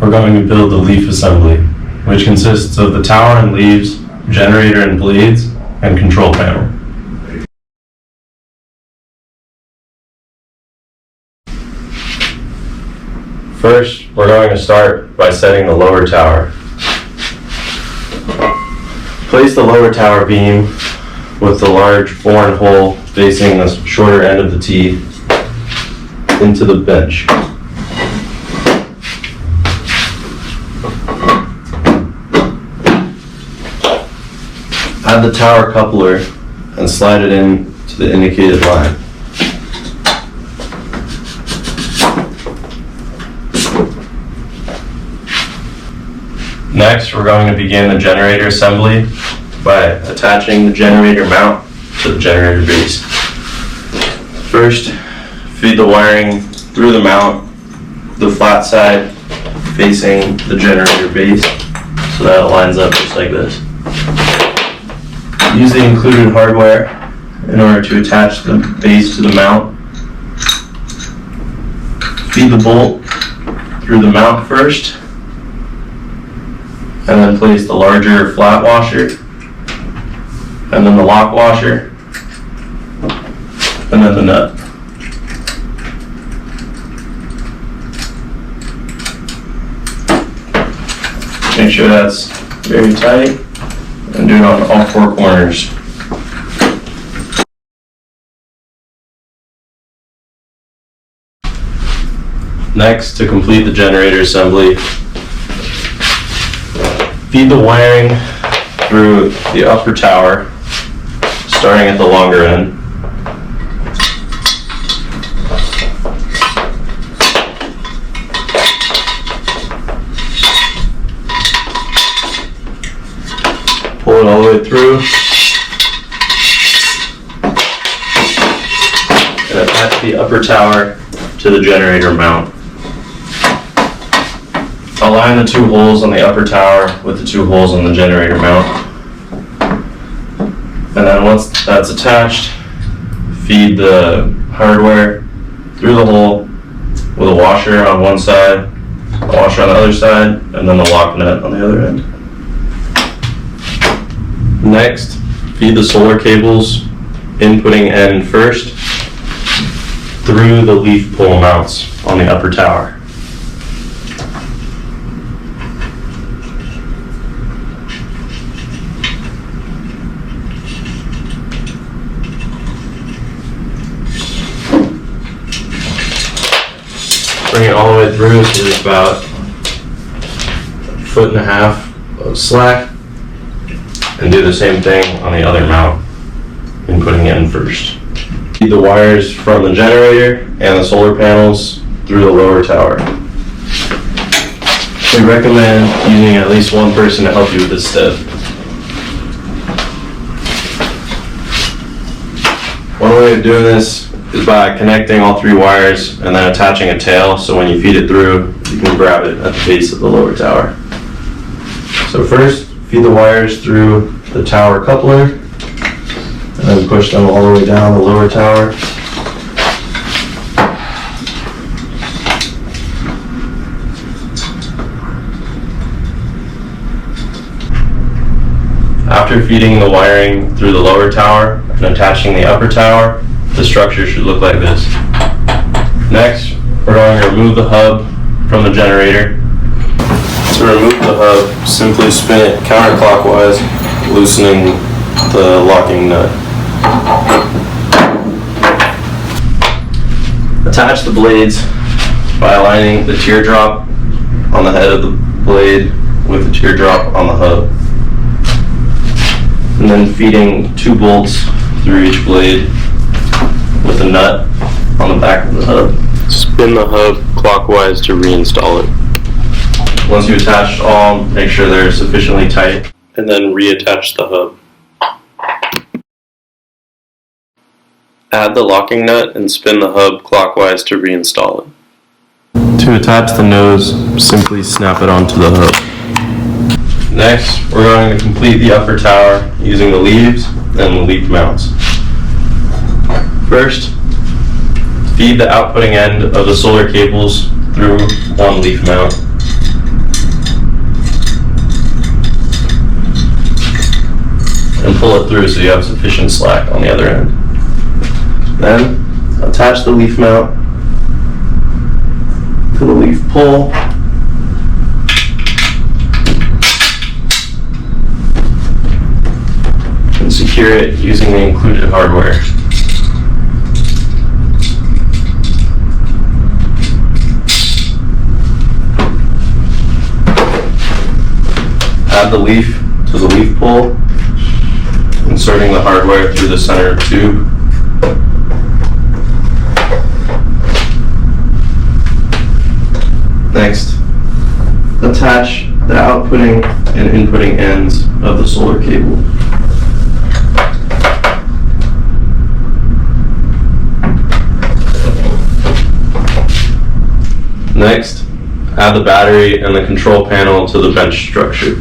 we're going to build the leaf assembly, which consists of the tower and leaves, generator and blades, and control panel. First, we're going to start by setting the lower tower. Place the lower tower beam with the large boring hole facing the shorter end of the T into the bench. Add the tower coupler and slide it in to the indicated line. Next, we're going to begin the generator assembly by attaching the generator mount to the generator base. First, feed the wiring through the mount, the flat side facing the generator base, so that it lines up just like this. Use the included hardware in order to attach the base to the mount. Feed the bolt through the mount first, and then place the larger flat washer, and then the lock washer, and then the nut. Make sure that's very tight, and do it on all four corners. Next, to complete the generator assembly, feed the wiring through the upper tower, starting at the longer end. Pull it all the way through and attach the upper tower to the generator mount. Align the two holes on the upper tower with the two holes on the generator mount. And then once that's attached, feed the hardware through the hole with a washer on one side, a washer on the other side, and then the lock nut on the other end. Next, feed the solar cables, inputting end first, through the leaf pole mounts on the upper tower. Bring it all the way through so there's about 1.5 feet of slack, and do the same thing on the other mount, inputting in first. Feed the wires from the generator and the solar panels through the lower tower. We recommend using at least one person to help you with this step. One way of doing this is by connecting all three wires and then attaching a tail, so when you feed it through, you can grab it at the base of the lower tower. So first, feed the wires through the tower coupler, and then push them all the way down the lower tower. After feeding the wiring through the lower tower and attaching the upper tower, the structure should look like this. Next, we're going to remove the hub from the generator. To remove the hub, simply spin it counterclockwise, loosening the locking nut. Attach the blades by aligning the teardrop on the head of the blade with the teardrop on the hub, and then feeding 2 bolts through each blade with a nut on the back of the hub. Spin the hub clockwise to reinstall it. Once you attach all, make sure they're sufficiently tight, and then reattach the hub. Add the locking nut and spin the hub clockwise to reinstall it. To attach the nose, simply snap it onto the hub. Next, we're going to complete the upper tower using the leaves and the leaf mounts. First, feed the outputting end of the solar cables through one leaf mount. and pull it through so you have sufficient slack on the other end. Then attach the leaf mount to the leaf pull. And secure it using the included hardware. Add the leaf to the leaf pull, inserting the hardware through the center tube. Next, attach the outputting and inputting ends of the solar cable. Next, add the battery and the control panel to the bench structure.